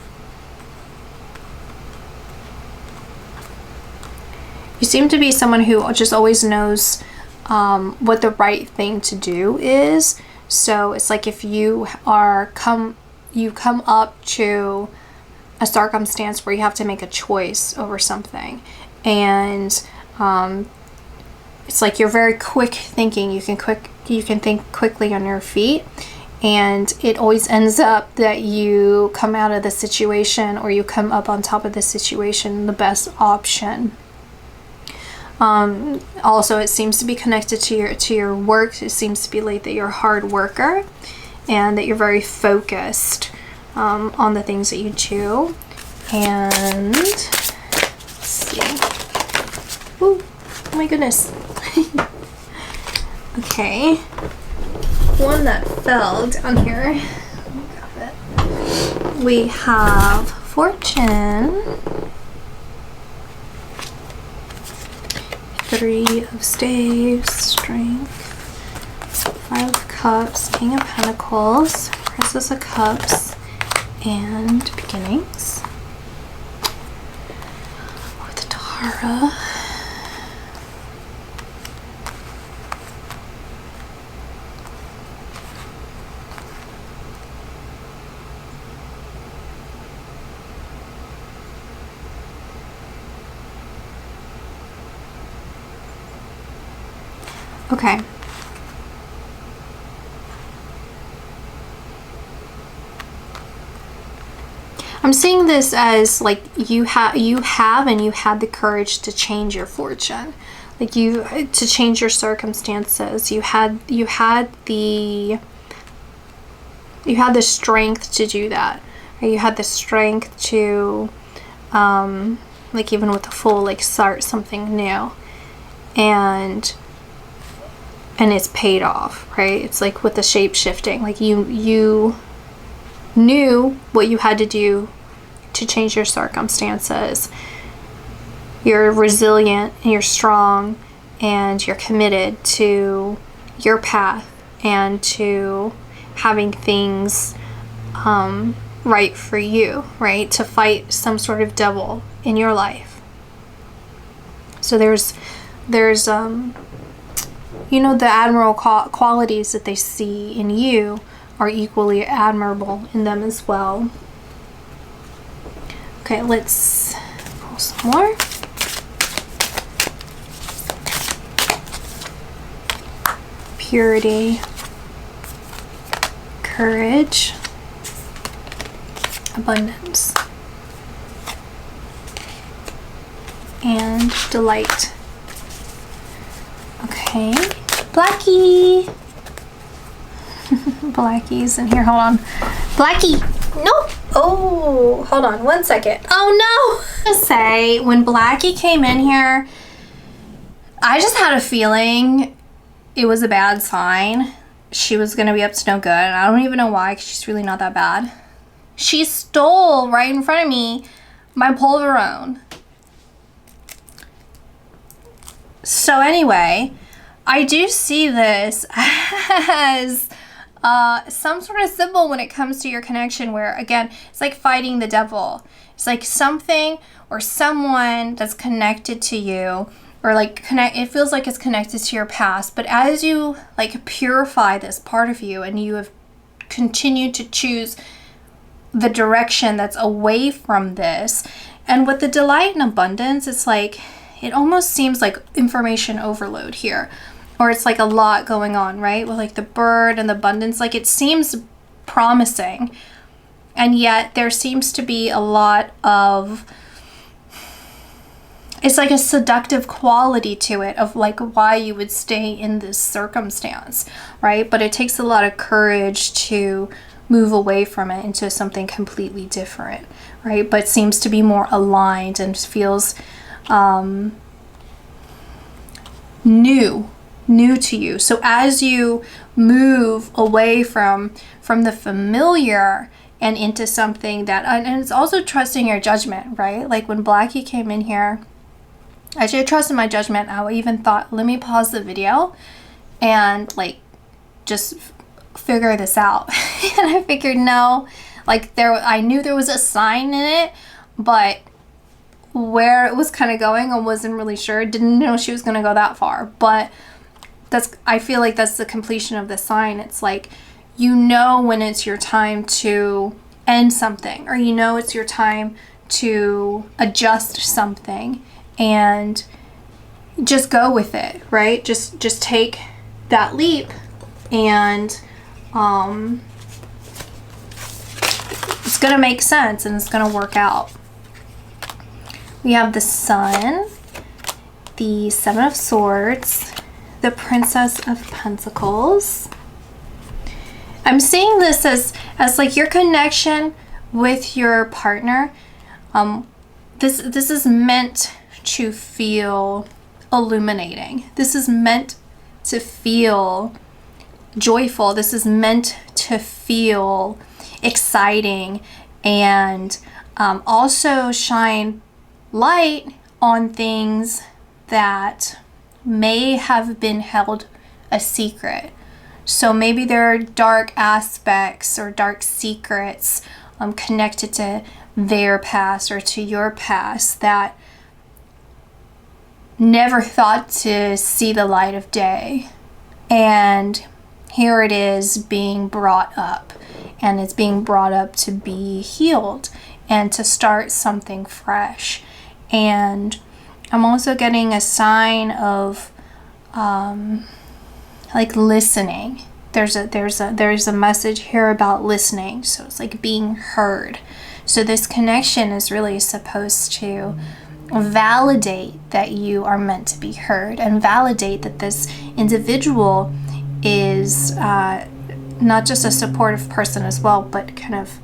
You seem to be someone who just always knows what the right thing to do is. So it's like if you come up to a circumstance where you have to make a choice over something, and it's like you're very quick thinking. You can think quickly on your feet, and it always ends up that you come out of the situation, or you come up on top of the situation the best option. Also, it seems to be connected to your work. It seems to be like that you're a hard worker and that you're very focused on the things that you do. And let's see. Ooh, oh my goodness. Okay. One that fell down here. Grab it. We have Fortune, 3 of Staves, Strength, 5 of Cups, King of Pentacles, Princess of Cups, and Beginnings. Or the Tara. Okay. I'm seeing this as like you had the courage to change your fortune, like to change your circumstances. You had the strength to do that. Or you had the strength to like even with the Fool, like start something new, and it's paid off, right? It's like with the shape shifting, like you knew what you had to do to change your circumstances. You're resilient and you're strong and you're committed to your path and to having things right for you, right? To fight some sort of devil in your life. So there's the admirable qualities that they see in you are equally admirable in them as well. Okay, let's pull some more. Purity, courage, abundance, and delight. Okay. Blackie! Blackie's in here. Hold on. Blackie! No! Oh, hold on 1 second. Oh no! Say, when Blackie came in here, I just had a feeling it was a bad sign. She was going to be up to no good. And I don't even know why, because she's really not that bad. She stole right in front of me my Pulverone. So anyway, I do see this as some sort of symbol when it comes to your connection, where again, it's like fighting the devil. It's like something or someone that's connected to you, or like it feels like it's connected to your past, but as you like purify this part of you and you have continued to choose the direction that's away from this, and with the delight and abundance, it's like it almost seems like information overload here. Or it's like a lot going on, right? With like the bird and the abundance, like it seems promising. And yet there seems to be a lot of it's like a seductive quality to it of like why you would stay in this circumstance, right? But it takes a lot of courage to move away from it into something completely different, right? But seems to be more aligned and feels new to you. So as you move away from the familiar and into something that, and it's also trusting your judgment, right? Like when Blackie came in here, I should have trusted my judgment. I even thought, let me pause the video and like just figure this out. And I figured no, like I knew there was a sign in it, but where it was kind of going, I wasn't really sure. Didn't know she was going to go that far, but I feel like that's the completion of the sign. It's like, you know, when it's your time to end something, or you know, it's your time to adjust something, and just go with it, right? Just take that leap, and it's gonna make sense and it's gonna work out. We have the Sun, the Seven of Swords, the Princess of Pentacles. I'm seeing this as like your connection with your partner. This is meant to feel illuminating. This is meant to feel joyful. This is meant to feel exciting, and also shine light on things that may have been held a secret. So maybe there are dark aspects or dark secrets connected to their past or to your past that never thought to see the light of day. And here it is being brought up, and it's being brought up to be healed and to start something fresh. And I'm also getting a sign of like listening. There's a message here about listening. So it's like being heard. So this connection is really supposed to validate that you are meant to be heard, and validate that this individual is not just a supportive person as well, but kind of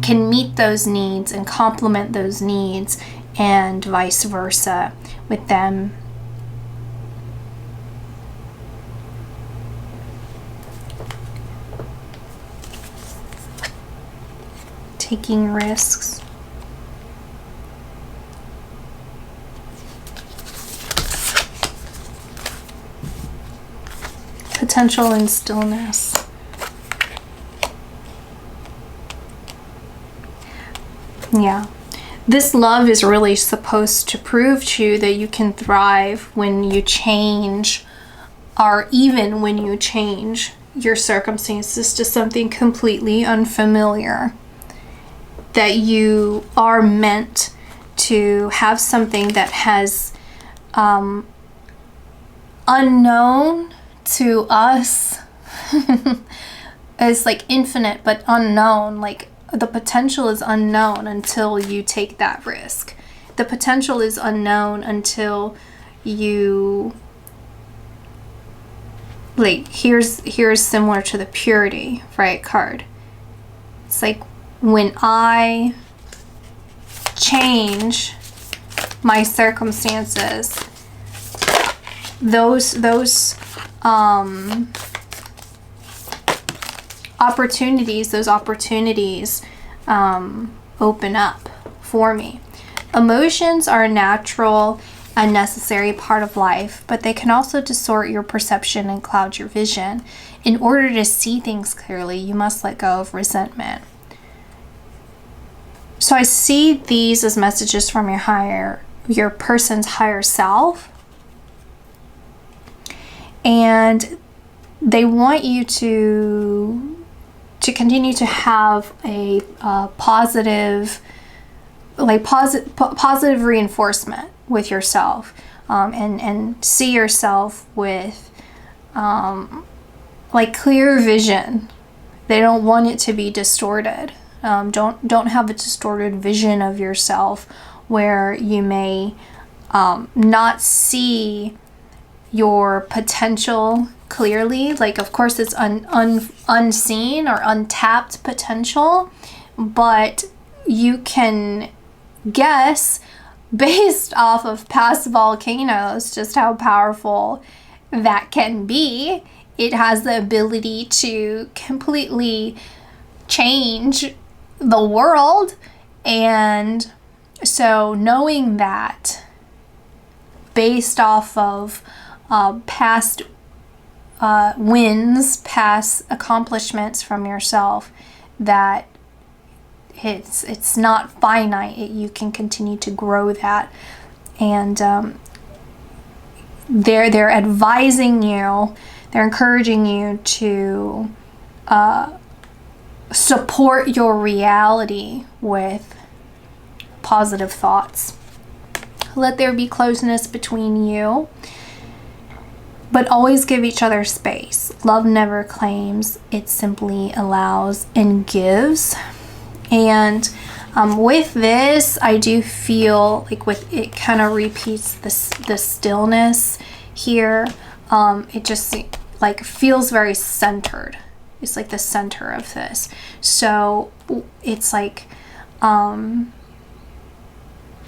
can meet those needs and complement those needs, and vice versa with them. Taking risks. Potential and stillness. Yeah. This love is really supposed to prove to you that you can thrive when you change, or even when you change your circumstances to something completely unfamiliar. That you are meant to have something that has unknown to us is like infinite but unknown. Like the potential is unknown until you take that risk. The potential is unknown until you, like, here's similar to the purity, right, card. It's like when I change my circumstances, those opportunities open up for me. Emotions are a natural and necessary part of life, but they can also distort your perception and cloud your vision. In order to see things clearly, you must let go of resentment. So I see these as messages from your person's higher self. And they want you to continue to have a positive reinforcement with yourself, and see yourself with like clear vision. They don't want it to be distorted. Don't have a distorted vision of yourself where you may not see your potential clearly. Like, of course, it's unseen or untapped potential, but you can guess based off of past volcanoes just how powerful that can be. It has the ability to completely change the world. And so knowing that based off of past wins, past accomplishments from yourself, that it's not finite. You can continue to grow that. And they're advising you, they're encouraging you to support your reality with positive thoughts. Let there be closeness between you, but always give each other space. Love never claims, it simply allows and gives. And with this, I do feel like with it kind of repeats the stillness here. It just like feels very centered. It's like the center of this. So it's like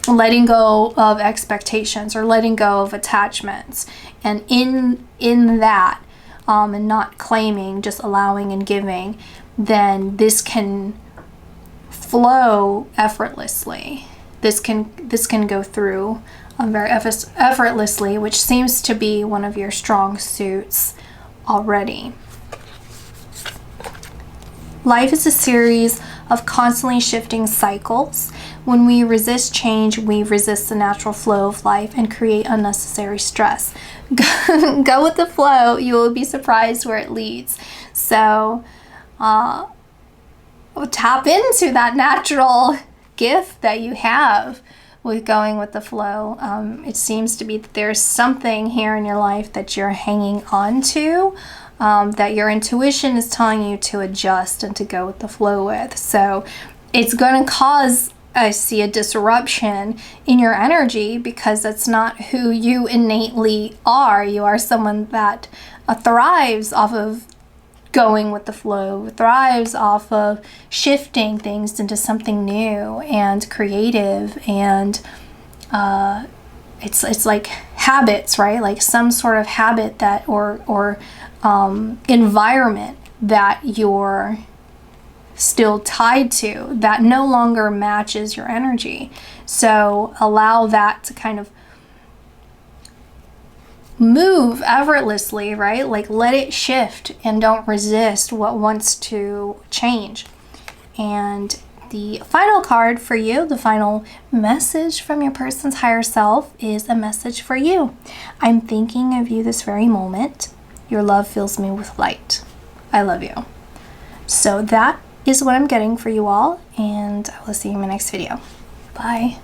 letting go of expectations or letting go of attachments. And in that, and not claiming, just allowing and giving, then this can flow effortlessly. This can go through very effortlessly, which seems to be one of your strong suits already. Life is a series of constantly shifting cycles. When we resist change, we resist the natural flow of life and create unnecessary stress. Go with the flow. You will be surprised where it leads. So tap into that natural gift that you have with going with the flow. It seems to be that there's something here in your life that you're hanging on to, that your intuition is telling you to adjust and to go with the flow with. So it's going to cause, I see, a disruption in your energy, because that's not who you innately are. You are someone that thrives off of going with the flow, thrives off of shifting things into something new and creative. And it's like habits, right? Like some sort of habit that or environment that you're still tied to that no longer matches your energy. So allow that to kind of move effortlessly, right? Like let it shift and don't resist what wants to change. And the final card for you, the final message from your person's higher self, is a message for you. I'm thinking of you this very moment. Your love fills me with light. I love you. So that is what I'm getting for you all, and I will see you in my next video. Bye.